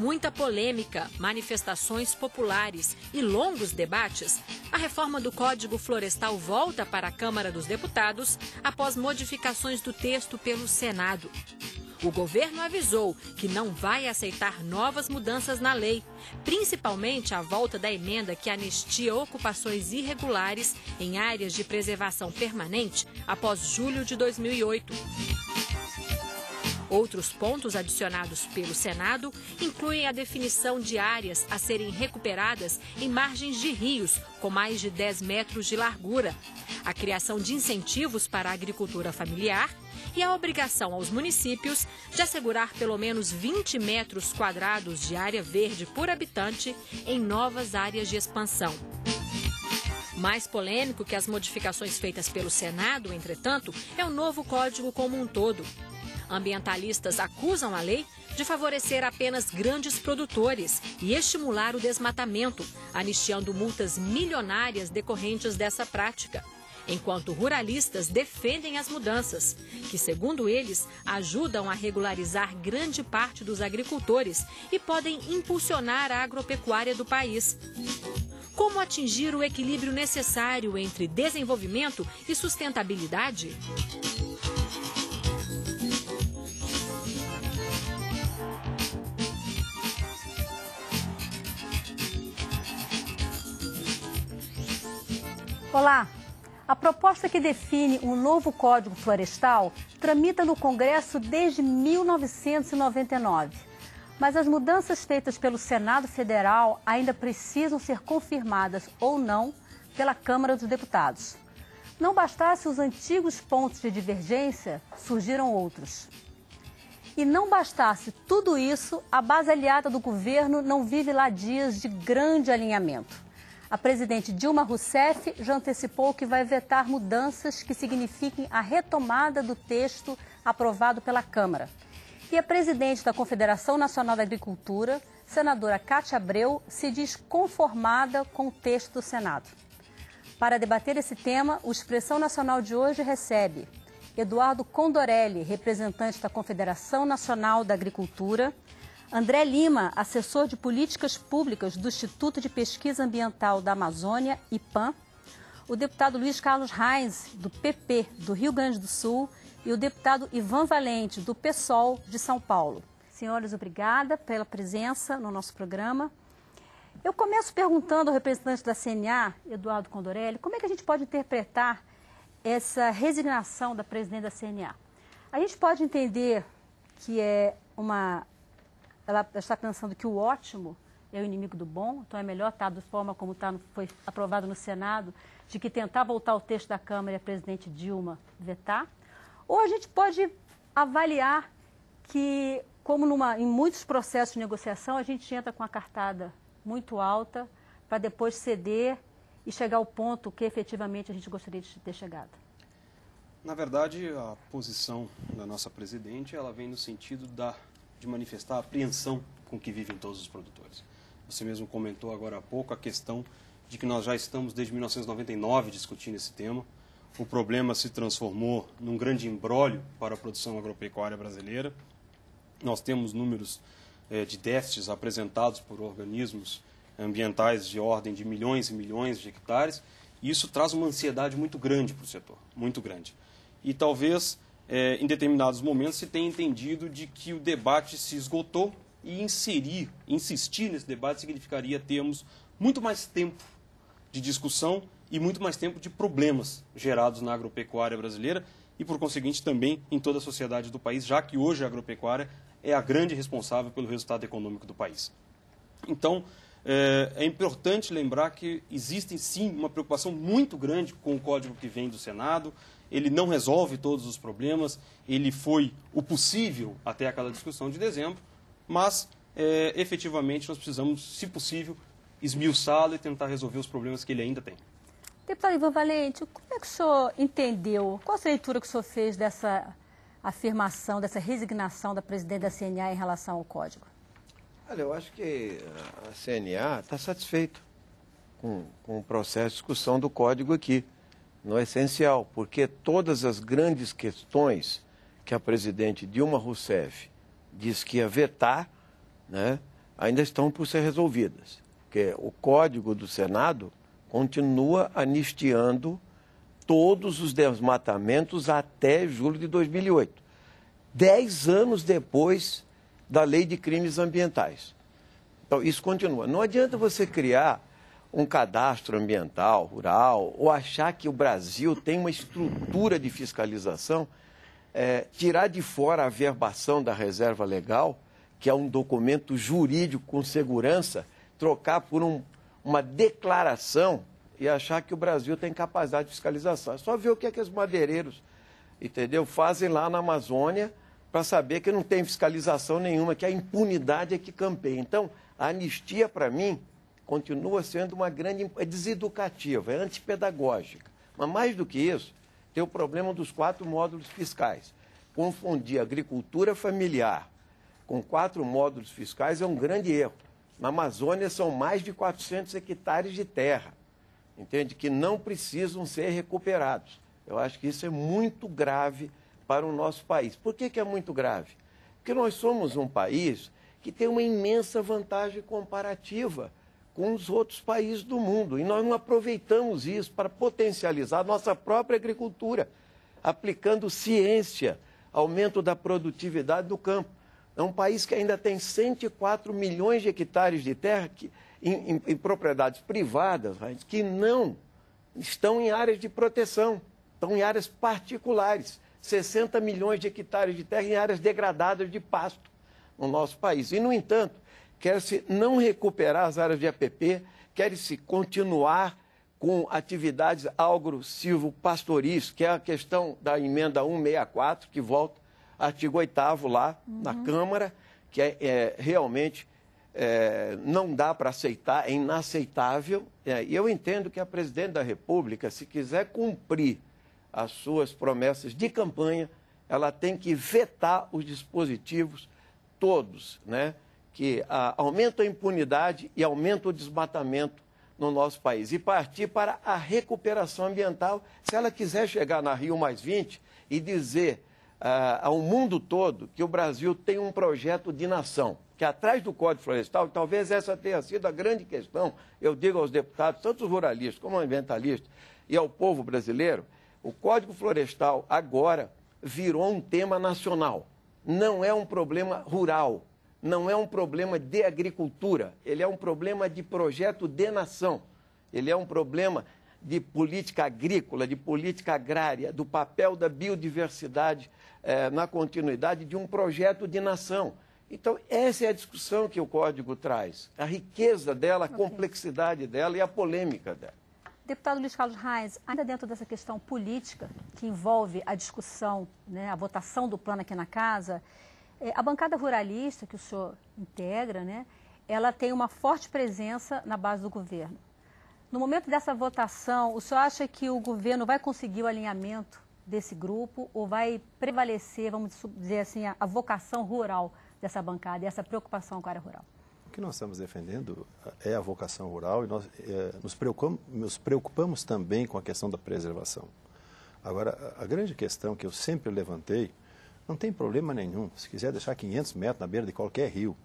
muita polêmica, manifestações populares e longos debates, a reforma do Código Florestal volta para a Câmara dos Deputados após modificações do texto pelo Senado. O governo avisou que não vai aceitar novas mudanças na lei, principalmente a volta da emenda que anistia ocupações irregulares em áreas de preservação permanente após julho de 2008. Outros pontos adicionados pelo Senado incluem a definição de áreas a serem recuperadas em margens de rios com mais de 10 metros de largura, a criação de incentivos para a agricultura familiar e a obrigação aos municípios de assegurar pelo menos 20 metros quadrados de área verde por habitante em novas áreas de expansão. Mais polêmico que as modificações feitas pelo Senado, entretanto, é o novo código como um todo. Ambientalistas acusam a lei de favorecer apenas grandes produtores e estimular o desmatamento, anistiando multas milionárias decorrentes dessa prática. Enquanto ruralistas defendem as mudanças, que, segundo eles, ajudam a regularizar grande parte dos agricultores e podem impulsionar a agropecuária do país. Como atingir o equilíbrio necessário entre desenvolvimento e sustentabilidade? Olá! A proposta que define um novo Código Florestal tramita no Congresso desde 1999. Mas as mudanças feitas pelo Senado Federal ainda precisam ser confirmadas ou não pela Câmara dos Deputados. Não bastasse os antigos pontos de divergência, surgiram outros. E não bastasse tudo isso, a base aliada do governo não vive lá dias de grande alinhamento. A presidente Dilma Rousseff já antecipou que vai vetar mudanças que signifiquem a retomada do texto aprovado pela Câmara. E a presidente da Confederação Nacional da Agricultura, senadora Cátia Abreu, se diz conformada com o texto do Senado. Para debater esse tema, o Expressão Nacional de hoje recebe Eduardo Condorelli, representante da Confederação Nacional da Agricultura, André Lima, assessor de políticas públicas do Instituto de Pesquisa Ambiental da Amazônia, IPAM, o deputado Luiz Carlos Reis, do PP do Rio Grande do Sul, e o deputado Ivan Valente, do PSOL de São Paulo. Senhores, obrigada pela presença no nosso programa. Eu começo perguntando ao representante da CNA, Eduardo Condorelli, como é que a gente pode interpretar essa resignação da presidente da CNA? A gente pode entender que ela está pensando que o ótimo é o inimigo do bom, então é melhor estar da forma como foi aprovado no Senado, de que tentar voltar ao texto da Câmara e a presidente Dilma vetar. Ou a gente pode avaliar que, como em muitos processos de negociação, a gente entra com a cartada muito alta para depois ceder e chegar ao ponto que efetivamente a gente gostaria de ter chegado. Na verdade, a posição da nossa presidente, ela vem no sentido de manifestar a apreensão com que vivem todos os produtores. Você mesmo comentou agora há pouco a questão de que nós já estamos desde 1999 discutindo esse tema. O problema se transformou num grande imbróglio para a produção agropecuária brasileira. Nós temos números de déficits apresentados por organismos ambientais de ordem de milhões e milhões de hectares, e isso traz uma ansiedade muito grande para o setor, muito grande. E talvez em determinados momentos se tem entendido de que o debate se esgotou e insistir nesse debate significaria termos muito mais tempo de discussão e muito mais tempo de problemas gerados na agropecuária brasileira e, por conseguinte, também em toda a sociedade do país, já que hoje a agropecuária é a grande responsável pelo resultado econômico do país. Então, é importante lembrar que existe, sim, uma preocupação muito grande com o código que vem do Senado. Ele não resolve todos os problemas, ele foi o possível até aquela discussão de dezembro, mas, efetivamente, nós precisamos, se possível, esmiuçá-lo e tentar resolver os problemas que ele ainda tem. Deputado Ivan Valente, como é que o senhor entendeu, qual a leitura que o senhor fez dessa afirmação, dessa resignação da presidente da CNA em relação ao código? Olha, eu acho que a CNA está satisfeita com o processo de discussão do código aqui, no essencial, porque todas as grandes questões que a presidente Dilma Rousseff disse que ia vetar, né, ainda estão por ser resolvidas. Porque o Código do Senado continua anistiando todos os desmatamentos até julho de 2008. 10 anos depois da Lei de Crimes Ambientais. Então, isso continua. Não adianta você criar um cadastro ambiental, rural, ou achar que o Brasil tem uma estrutura de fiscalização, tirar de fora a averbação da reserva legal, que é um documento jurídico com segurança, trocar por uma declaração e achar que o Brasil tem capacidade de fiscalização. É só ver o que os madeireiros, entendeu, fazem lá na Amazônia para saber que não tem fiscalização nenhuma, que a impunidade é que campeia. Então, a anistia, para mim, continua sendo uma grande... é deseducativa, é antipedagógica. Mas, mais do que isso, tem o problema dos 4 módulos fiscais. Confundir agricultura familiar com 4 módulos fiscais é um grande erro. Na Amazônia, são mais de 400 hectares de terra, entende? Que não precisam ser recuperados. Eu acho que isso é muito grave para o nosso país. Por que é muito grave? Porque nós somos um país que tem uma imensa vantagem comparativa com os outros países do mundo. E nós não aproveitamos isso para potencializar a nossa própria agricultura, aplicando ciência, aumento da produtividade do campo. É um país que ainda tem 104 milhões de hectares de terra em propriedades privadas, que não estão em áreas de proteção, estão em áreas particulares. 60 milhões de hectares de terra em áreas degradadas de pasto no nosso país. E, no entanto, quer-se não recuperar as áreas de APP, quer-se continuar com atividades agro-silvo-pastoris, que é a questão da emenda 164, que volta artigo 8º lá na Câmara, que realmente não dá para aceitar, é inaceitável. E eu entendo que a presidente da República, se quiser cumprir as suas promessas de campanha, ela tem que vetar os dispositivos todos, né, que aumentam a impunidade e aumentam o desmatamento no nosso país. E partir para a recuperação ambiental, se ela quiser chegar na Rio+20 e dizer ao mundo todo que o Brasil tem um projeto de nação, que atrás do Código Florestal, talvez essa tenha sido a grande questão, eu digo aos deputados, tanto os ruralistas como os ambientalistas, e ao povo brasileiro, o Código Florestal agora virou um tema nacional. Não é um problema rural, não é um problema de agricultura, ele é um problema de projeto de nação, ele é um problema de política agrícola, de política agrária, do papel da biodiversidade na continuidade de um projeto de nação. Então, essa é a discussão que o Código traz, a riqueza dela, a complexidade dela e a polêmica dela. Deputado Luiz Carlos Reis, ainda dentro dessa questão política que envolve a discussão, né, a votação do plano aqui na casa, a bancada ruralista que o senhor integra, né, ela tem uma forte presença na base do governo. No momento dessa votação, o senhor acha que o governo vai conseguir o alinhamento desse grupo ou vai prevalecer, vamos dizer assim, a vocação rural dessa bancada e essa preocupação com a área rural? O que nós estamos defendendo é a vocação rural e nós nos preocupamos também com a questão da preservação. Agora, a grande questão que eu sempre levantei, não tem problema nenhum. Se quiser deixar 500 metros na beira de qualquer rio,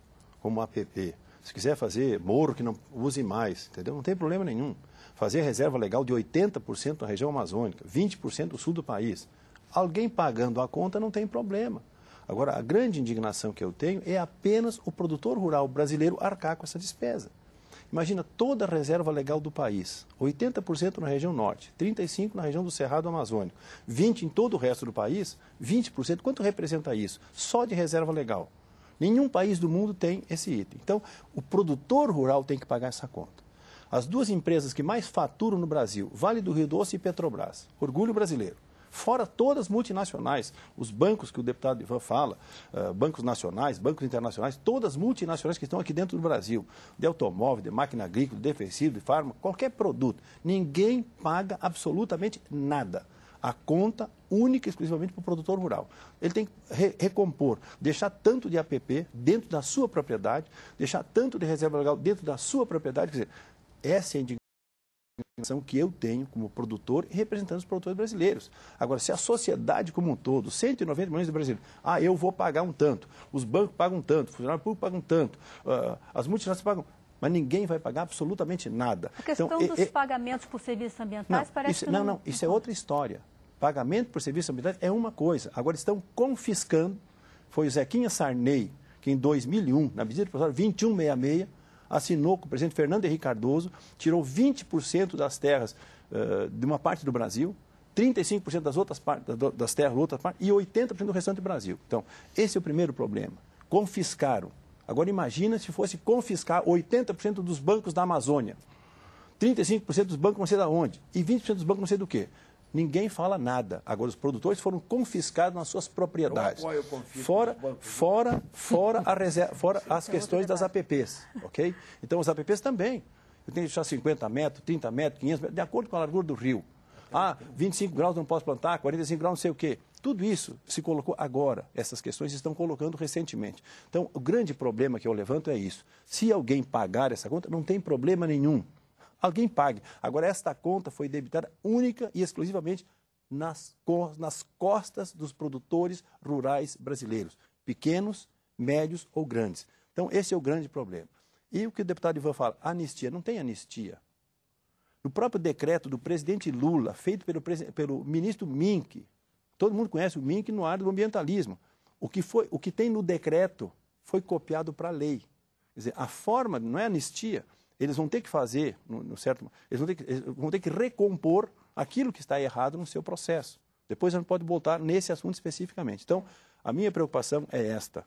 como APP, se quiser fazer morro que não use mais, entendeu? Não tem problema nenhum. Fazer reserva legal de 80% na região amazônica, 20% do sul do país. Alguém pagando a conta não tem problema. Agora, a grande indignação que eu tenho é apenas o produtor rural brasileiro arcar com essa despesa. Imagina toda a reserva legal do país, 80% na região norte, 35% na região do Cerrado Amazônico, 20% em todo o resto do país, 20%, quanto representa isso? Só de reserva legal. Nenhum país do mundo tem esse item. Então, o produtor rural tem que pagar essa conta. As duas empresas que mais faturam no Brasil, Vale do Rio Doce e Petrobras, orgulho brasileiro. Fora todas as multinacionais, os bancos que o deputado Ivan fala, bancos nacionais, bancos internacionais, todas as multinacionais que estão aqui dentro do Brasil, de automóvel, de máquina agrícola, de defensivo, de fármaco, qualquer produto. Ninguém paga absolutamente nada. A conta única e exclusivamente para o produtor rural. Ele tem que recompor, deixar tanto de APP dentro da sua propriedade, deixar tanto de reserva legal dentro da sua propriedade. Quer dizer, essa é a indignação. que eu tenho como produtor e representando os produtores brasileiros. Agora, se a sociedade como um todo, 190 milhões de brasileiros, eu vou pagar um tanto, os bancos pagam um tanto, o funcionário público paga um tanto, as multinacionais pagam, mas ninguém vai pagar absolutamente nada. A questão dos pagamentos por serviços ambientais parece que não... Isso é outra história. Pagamento por serviços ambientais é uma coisa. Agora estão confiscando, foi o Zequinha Sarney, que em 2001, na medida provisória 2166, assinou com o presidente Fernando Henrique Cardoso, tirou 20% das terras de uma parte do Brasil, 35% das outras partes, das terras da outra parte e 80% do restante do Brasil. Então, esse é o primeiro problema. Confiscaram. Agora, imagina se fosse confiscar 80% dos bancos da Amazônia, 35% dos bancos não sei de onde e 20% dos bancos não sei do quê. Ninguém fala nada. Agora, os produtores foram confiscados nas suas propriedades. Fora as questões das APPs, ok? Então, as APPs também. Eu tenho que deixar 50 metros, 30 metros, 500 metros, de acordo com a largura do rio. 25 graus não posso plantar, 45 graus não sei o quê. Tudo isso se colocou agora. Essas questões se estão colocando recentemente. Então, o grande problema que eu levanto é isso. Se alguém pagar essa conta, não tem problema nenhum. Alguém pague. Agora, esta conta foi debitada única e exclusivamente nas costas dos produtores rurais brasileiros, pequenos, médios ou grandes. Então, esse é o grande problema. E o que o deputado Ivan fala, anistia, não tem anistia. No próprio decreto do presidente Lula, feito pelo ministro Mink, todo mundo conhece o Mink no área do ambientalismo, o que tem no decreto foi copiado para a lei. Quer dizer, a forma não é anistia. Eles vão ter que fazer, eles vão ter que recompor aquilo que está errado no seu processo. Depois a gente pode voltar nesse assunto especificamente. Então, a minha preocupação é esta.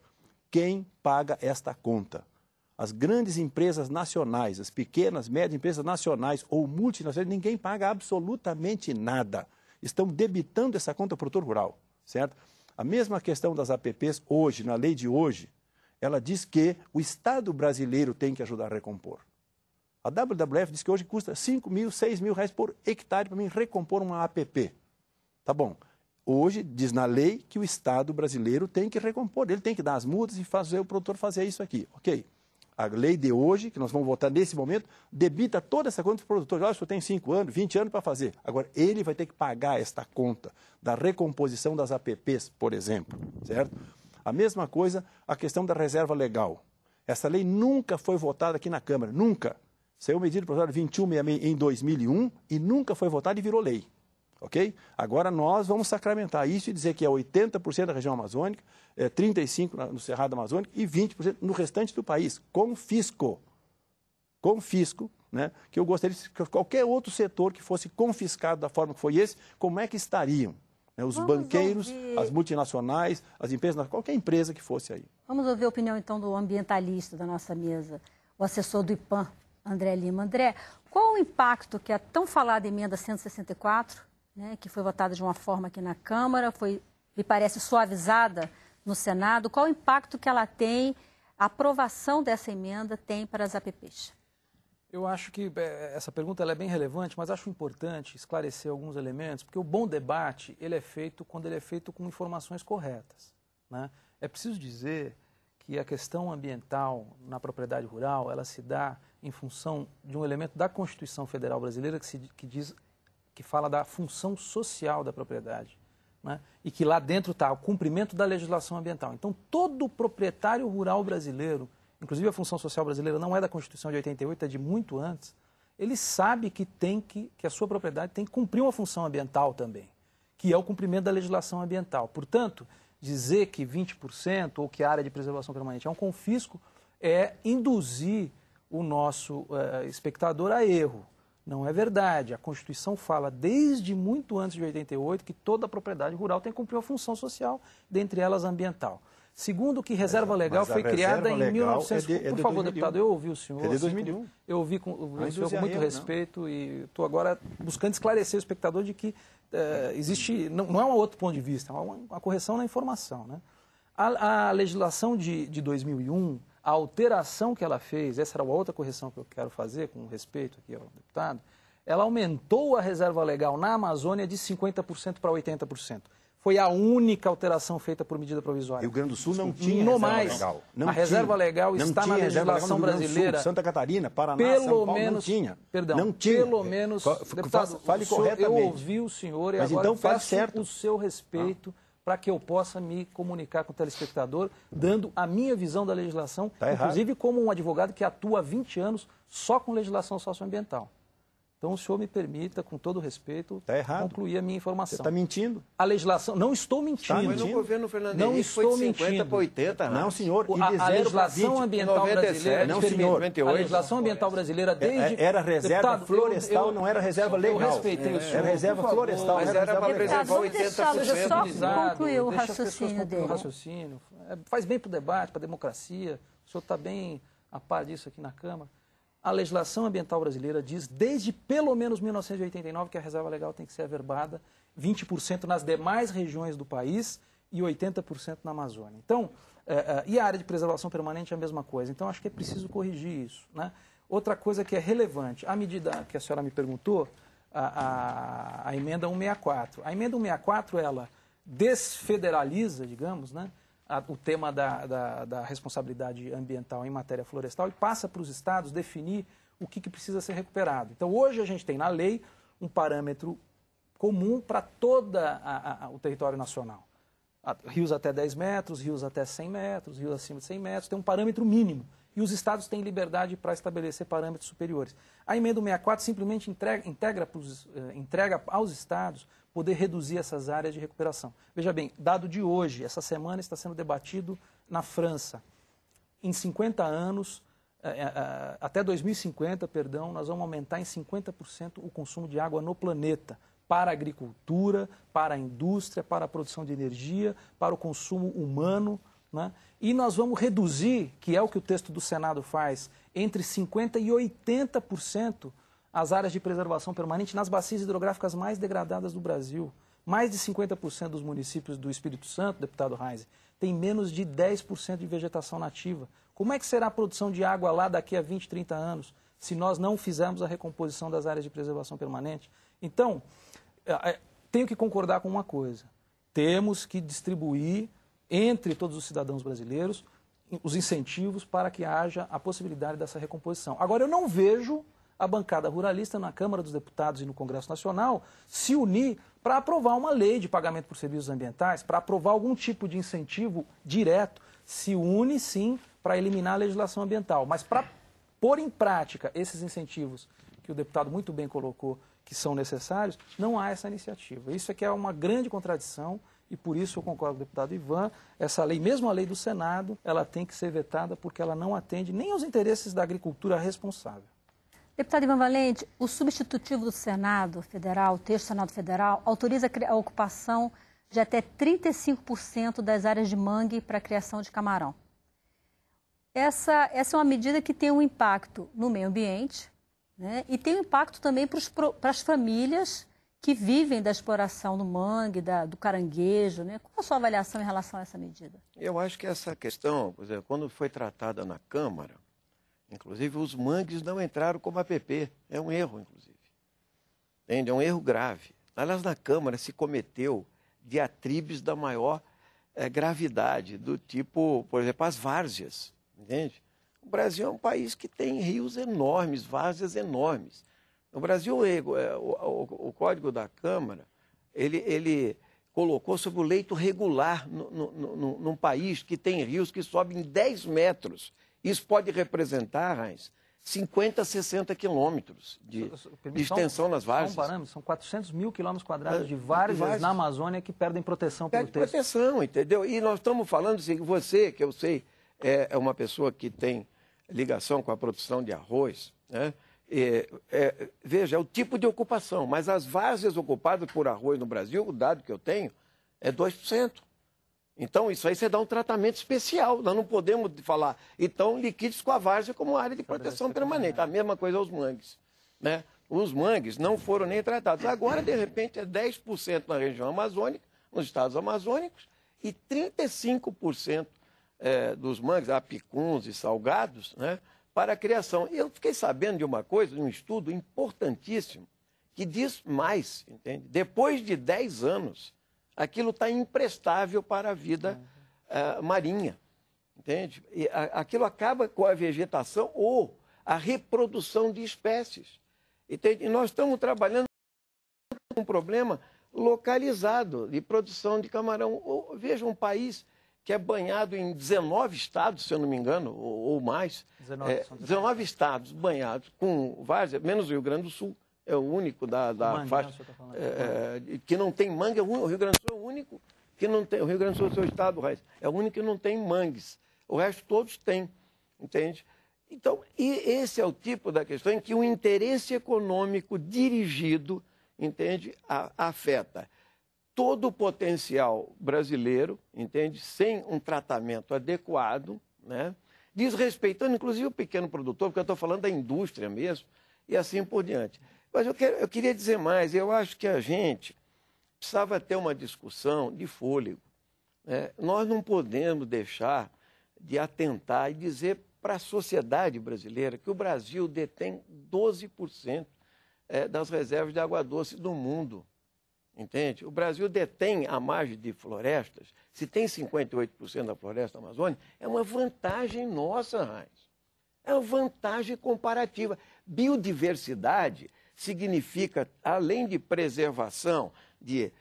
Quem paga esta conta? As grandes empresas nacionais, as pequenas, médias empresas nacionais ou multinacionais, ninguém paga absolutamente nada. Estão debitando essa conta ao produtor rural, certo? A mesma questão das APPs hoje, na lei de hoje, ela diz que o Estado brasileiro tem que ajudar a recompor. A WWF diz que hoje custa 5 mil, 6 mil reais por hectare para mim recompor uma APP. Tá bom. Hoje diz na lei que o Estado brasileiro tem que recompor, ele tem que dar as multas e fazer o produtor fazer isso aqui. Ok. A lei de hoje, que nós vamos votar nesse momento, debita toda essa conta do produtor. Olha, o senhor tem 5 anos, 20 anos para fazer. Agora, ele vai ter que pagar esta conta da recomposição das APPs, por exemplo. Certo? A mesma coisa, a questão da reserva legal. Essa lei nunca foi votada aqui na Câmara, nunca. Saiu medida provisória 2166 em 2001 e nunca foi votada e virou lei. Ok? Agora nós vamos sacramentar isso e dizer que é 80% da região amazônica, 35% no Cerrado Amazônico e 20% no restante do país, com fisco. Com fisco, né? Que eu gostaria que qualquer outro setor que fosse confiscado da forma que foi esse, como é que estariam? Né? Os banqueiros, as multinacionais, as empresas, qualquer empresa que fosse aí. Vamos ouvir a opinião então do ambientalista da nossa mesa, o assessor do IPAM, André Lima. André, qual o impacto que a tão falada emenda 164, né, que foi votada de uma forma aqui na Câmara, me parece suavizada no Senado, qual o impacto que ela tem, a aprovação dessa emenda tem para as APPs? Eu acho que essa pergunta ela é bem relevante, mas acho importante esclarecer alguns elementos, porque o bom debate ele é feito quando ele é feito com informações corretas, né? É preciso dizer que a questão ambiental na propriedade rural, ela se dá em função de um elemento da Constituição Federal Brasileira que fala da função social da propriedade, né? E que lá dentro está o cumprimento da legislação ambiental. Então, todo proprietário rural brasileiro, inclusive a função social brasileira não é da Constituição de 88, é de muito antes, ele sabe que a sua propriedade tem que cumprir uma função ambiental também, que é o cumprimento da legislação ambiental. Portanto, dizer que 20% ou que a área de preservação permanente é um confisco é induzir o nosso espectador a erro. Não é verdade. A Constituição fala desde muito antes de 88 que toda a propriedade rural tem que cumprir uma função social, dentre elas ambiental. Segundo que reserva legal foi criada em 1900... Por favor, deputado, eu ouvi o senhor. É de 2001. Eu ouvi o senhor com muito respeito e estou agora buscando esclarecer o espectador de que existe... Não é um outro ponto de vista, é uma correção na informação, né? A legislação de 2001, a alteração que ela fez, essa era uma outra correção que eu quero fazer, com respeito aqui ao deputado, ela aumentou a reserva legal na Amazônia de 50% para 80%. Foi a única alteração feita por medida provisória. Rio Grande do Sul não tinha no reserva mais, legal. A reserva legal está na legislação brasileira. Santa Catarina, Paraná, pelo São Paulo menos, não tinha. Perdão, não tinha. Pelo menos, deputado, fale corretamente. Eu ouvi o senhor e mas agora então faz peço certo. o seu respeito para que eu possa me comunicar com o telespectador, dando a minha visão da legislação, inclusive como um advogado que atua há 20 anos só com legislação socioambiental. Então, o senhor me permita, com todo respeito, concluir a minha informação. Você está mentindo. A legislação... Não estou mentindo. Mas no governo Fernando não Henrique estou foi de 50 mentindo. para 80. Não, senhor. A legislação ambiental brasileira... Não, senhor. A legislação ambiental brasileira desde... Era reserva florestal, não era reserva legal. Eu respeitei o senhor. Era reserva florestal. Mas era para preservar 80%. Só concluir o raciocínio dele. Faz bem para o debate, para a democracia. O senhor está bem a par disso aqui na Câmara. A legislação ambiental brasileira diz, desde pelo menos 1989, que a reserva legal tem que ser averbada, 20% nas demais regiões do país e 80% na Amazônia. Então, e a área de preservação permanente é a mesma coisa. Então, acho que é preciso corrigir isso, né? Outra coisa que é relevante, à medida que a senhora me perguntou, a emenda 164. A emenda 164, ela desfederaliza, digamos, né, o tema da responsabilidade ambiental em matéria florestal e passa para os estados definir o que precisa ser recuperado. Então, hoje a gente tem na lei um parâmetro comum para todo o território nacional. Rios até 10 metros, rios até 100 metros, rios acima de 100 metros, tem um parâmetro mínimo. E os estados têm liberdade para estabelecer parâmetros superiores. A emenda 164 simplesmente entrega aos estados poder reduzir essas áreas de recuperação. Veja bem, dado de hoje, essa semana está sendo debatido na França. Em 50 anos, até 2050, nós vamos aumentar em 50% o consumo de água no planeta, para a agricultura, para a indústria, para a produção de energia, para o consumo humano, né? E nós vamos reduzir, que é o que o texto do Senado faz, entre 50% e 80% as áreas de preservação permanente nas bacias hidrográficas mais degradadas do Brasil. Mais de 50% dos municípios do Espírito Santo, deputado Reis, tem menos de 10% de vegetação nativa. Como é que será a produção de água lá daqui a 20, 30 anos, se nós não fizermos a recomposição das áreas de preservação permanente? Então, tenho que concordar com uma coisa. Temos que distribuir entre todos os cidadãos brasileiros os incentivos para que haja a possibilidade dessa recomposição. Agora, eu não vejo a bancada ruralista na Câmara dos Deputados e no Congresso Nacional se unir para aprovar uma lei de pagamento por serviços ambientais, para aprovar algum tipo de incentivo direto. Se une, sim, para eliminar a legislação ambiental. Mas para pôr em prática esses incentivos que o deputado muito bem colocou, que são necessários, não há essa iniciativa. Isso aqui é uma grande contradição e por isso eu concordo com o deputado Ivan, essa lei, mesmo a lei do Senado, ela tem que ser vetada porque ela não atende nem aos interesses da agricultura responsável. Deputado Ivan Valente, o substitutivo do Senado Federal, o texto do Senado Federal, autoriza a ocupação de até 35% das áreas de mangue para a criação de camarão. Essa é uma medida que tem um impacto no meio ambiente, né, e tem um impacto também para as famílias que vivem da exploração do mangue, do caranguejo, né? Qual a sua avaliação em relação a essa medida? Eu acho que essa questão, por exemplo, quando foi tratada na Câmara, inclusive os mangues não entraram como APP. É um erro, inclusive. Entende? É um erro grave. Aliás, na Câmara se cometeu diatribes da maior gravidade, do tipo, por exemplo, as várzeas. Entende? O Brasil é um país que tem rios enormes, várzeas enormes. No Brasil, o Código da Câmara, ele colocou sobre o leito regular num país que tem rios que sobem 10 metros. Isso pode representar, Reis, 50, 60 quilômetros de extensão nas várzeas. São 400 mil quilômetros quadrados de várzeas na Amazônia que perdem proteção pelo texto. Perde proteção, entendeu? E nós estamos falando assim, você, que eu sei, é uma pessoa que tem ligação com a produção de arroz, né? Veja, é o tipo de ocupação, mas as várzeas ocupadas por arroz no Brasil, o dado que eu tenho, é 2%. Então, isso aí você dá um tratamento especial. Nós não podemos falar, então, liquide com a várzea como área de proteção permanente. A mesma coisa aos mangues, né? Os mangues não foram nem tratados. Agora, de repente, é 10% na região amazônica, nos estados amazônicos, e 35% dos mangues, apicuns e salgados, né, para a criação. E eu fiquei sabendo de uma coisa, de um estudo importantíssimo, que diz mais, entende? Depois de 10 anos, aquilo está imprestável para a vida marinha, entende? E aquilo acaba com a vegetação ou a reprodução de espécies, entende? E nós estamos trabalhando com um problema localizado de produção de camarão. Veja um país que é banhado em 19 estados, se eu não me engano, ou mais. 19 estados banhados, com vários, menos o Rio Grande do Sul, é o único da faixa que não tem mangue. O Rio Grande do Sul é o único que não tem. O Rio Grande do Sul é o seu estado, é o único que não tem mangues. O resto todos têm, entende? Então, e esse é o tipo da questão em que o interesse econômico dirigido, entende, afeta todo o potencial brasileiro, entende, sem um tratamento adequado, né? Desrespeitando, inclusive, o pequeno produtor, porque eu estou falando da indústria mesmo, e assim por diante. Mas eu queria dizer mais, eu acho que a gente precisava ter uma discussão de fôlego, né? Nós não podemos deixar de atentar e dizer para a sociedade brasileira que o Brasil detém 12% das reservas de água doce do mundo, entende? O Brasil detém a margem de florestas. Se tem 58% da floresta amazônica, é uma vantagem nossa, Heinz. É uma vantagem comparativa. Biodiversidade significa, além de preservação de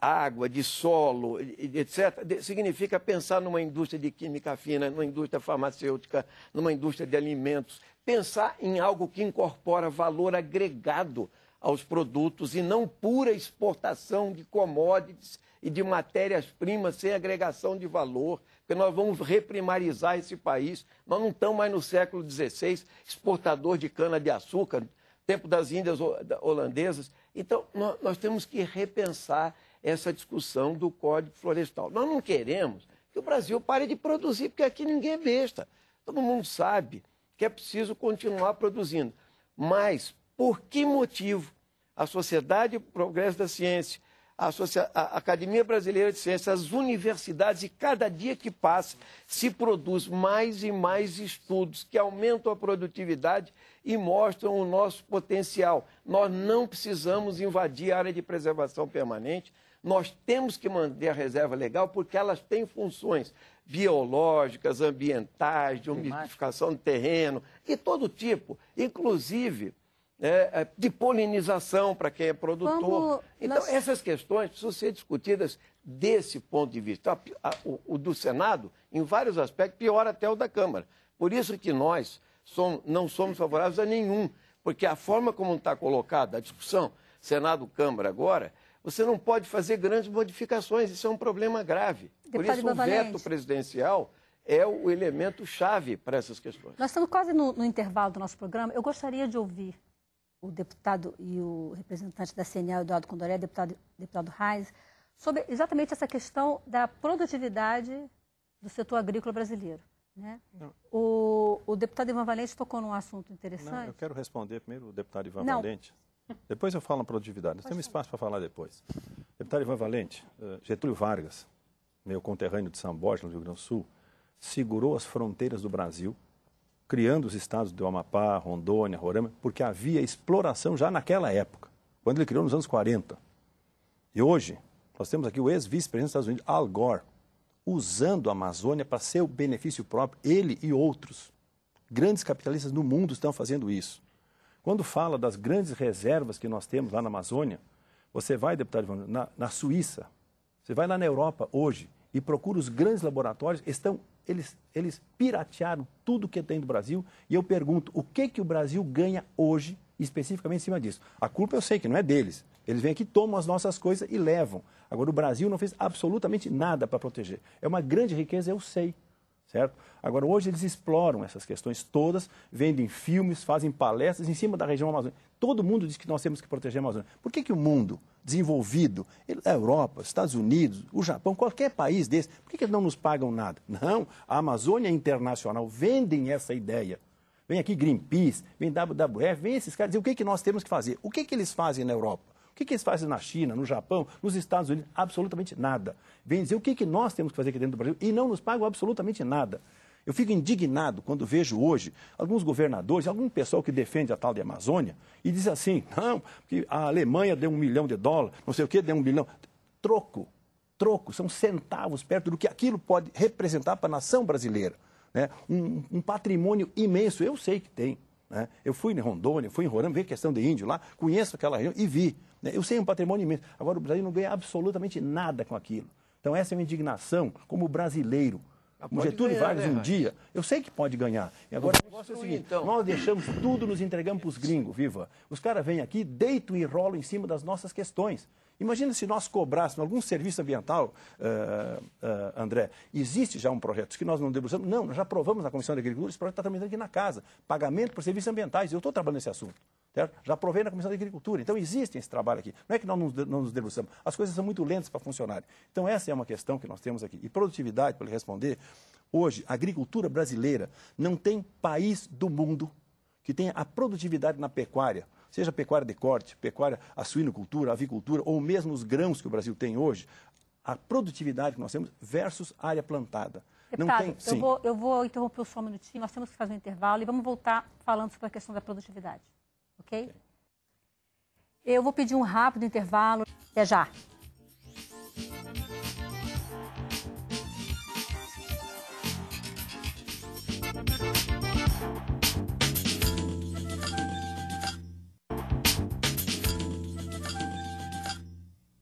água, de solo, etc., significa pensar numa indústria de química fina, numa indústria farmacêutica, numa indústria de alimentos. Pensar em algo que incorpora valor agregado aos produtos e não pura exportação de commodities e de matérias-primas sem agregação de valor, porque nós vamos reprimarizar esse país. Nós não estamos mais no século XVI, exportador de cana-de-açúcar, tempo das Índias holandesas. Então, nós temos que repensar essa discussão do Código Florestal. Nós não queremos que o Brasil pare de produzir, porque aqui ninguém é besta. Todo mundo sabe que é preciso continuar produzindo. Mas, por que motivo a Sociedade de Progresso da Ciência, a Academia Brasileira de Ciências, as universidades, e cada dia que passa, se produz mais e mais estudos que aumentam a produtividade e mostram o nosso potencial? Nós não precisamos invadir a área de preservação permanente, nós temos que manter a reserva legal porque elas têm funções biológicas, ambientais, de umidificação do terreno, e todo tipo, inclusive de polinização para quem é produtor. Então, essas questões precisam ser discutidas desse ponto de vista. O do Senado, em vários aspectos, pior até o da Câmara. Por isso que nós não somos favoráveis a nenhum, porque a forma como está colocada a discussão, Senado-Câmara agora, você não pode fazer grandes modificações, isso é um problema grave. Por isso o veto presidencial é o elemento chave para essas questões. Nós estamos quase no intervalo do nosso programa. Eu gostaria de ouvir o deputado e o representante da CNA, Eduardo Condoré, deputado Heinz, sobre exatamente essa questão da produtividade do setor agrícola brasileiro, né? O deputado Ivan Valente tocou num assunto interessante. Não, eu quero responder primeiro o deputado Ivan Valente. Depois eu falo na produtividade. Nós temos espaço para falar depois. Deputado Ivan Valente, Getúlio Vargas, meu conterrâneo de São Borja, no Rio Grande do Sul, segurou as fronteiras do Brasil, criando os estados do Amapá, Rondônia, Roraima, porque havia exploração já naquela época, quando ele criou nos anos 40. E hoje, nós temos aqui o ex-vice-presidente dos Estados Unidos, Al Gore, usando a Amazônia para seu benefício próprio, ele e outros. Grandes capitalistas no mundo estão fazendo isso. Quando fala das grandes reservas que nós temos lá na Amazônia, você vai, deputado Ivan, na Suíça, você vai lá na Europa hoje e procura os grandes laboratórios, eles piratearam tudo que tem do Brasil, e eu pergunto, o que o Brasil ganha hoje, especificamente em cima disso? A culpa eu sei que não é deles. Eles vêm aqui, tomam as nossas coisas e levam. Agora, o Brasil não fez absolutamente nada para proteger. É uma grande riqueza, eu sei, certo? Agora, hoje eles exploram essas questões todas, vendem filmes, fazem palestras em cima da região amazônica. Todo mundo diz que nós temos que proteger a Amazônia. Por que o mundo desenvolvido, a Europa, os Estados Unidos, o Japão, qualquer país desse, por que eles não nos pagam nada? Não, a Amazônia Internacional vendem essa ideia. Vem aqui Greenpeace, vem WWF, vem esses caras dizer o que nós temos que fazer. O que eles fazem na Europa? O que eles fazem na China, no Japão, nos Estados Unidos? Absolutamente nada. Vem dizer o que nós temos que fazer aqui dentro do Brasil e não nos pagam absolutamente nada. Eu fico indignado quando vejo hoje alguns governadores, algum pessoal que defende a tal de Amazônia e diz assim, não, que a Alemanha deu $1 milhão, não sei o que, deu $1 bilhão. Troco. troco, são centavos perto do que aquilo pode representar para a nação brasileira. Né? Um patrimônio imenso, eu sei que tem. Né? Eu fui em Rondônia, fui em Roraima, vi a questão de índio lá, conheço aquela região e vi. Né? Eu sei um patrimônio imenso. Agora, o Brasil não ganha absolutamente nada com aquilo. Então, essa é uma indignação como brasileiro. O Getúlio Vargas, um dia, eu sei que pode ganhar. E agora, o negócio é o seguinte, nós deixamos tudo, nos entregamos para os gringos, viva. Os caras vêm aqui, deitam e rolam em cima das nossas questões. Imagina se nós cobrássemos algum serviço ambiental, André, existe já um projeto que nós não debruçamos? Não, nós já aprovamos na Comissão de Agricultura, esse projeto está tramitando aqui na casa, pagamento por serviços ambientais, eu estou trabalhando nesse assunto, certo? Já aprovei na Comissão de Agricultura, então existe esse trabalho aqui, não é que nós não nos debruçamos, as coisas são muito lentas para funcionarem. Então essa é uma questão que nós temos aqui. E produtividade, para lhe responder, hoje a agricultura brasileira não tem país do mundo que tenha a produtividade na pecuária, seja pecuária de corte, pecuária, a suinocultura, a avicultura, ou mesmo os grãos que o Brasil tem hoje, a produtividade que nós temos versus área plantada. Deputado, não tem, eu vou interromper o som um minutinho, nós temos que fazer um intervalo e vamos voltar falando sobre a questão da produtividade, ok? Eu vou pedir um rápido intervalo, até já.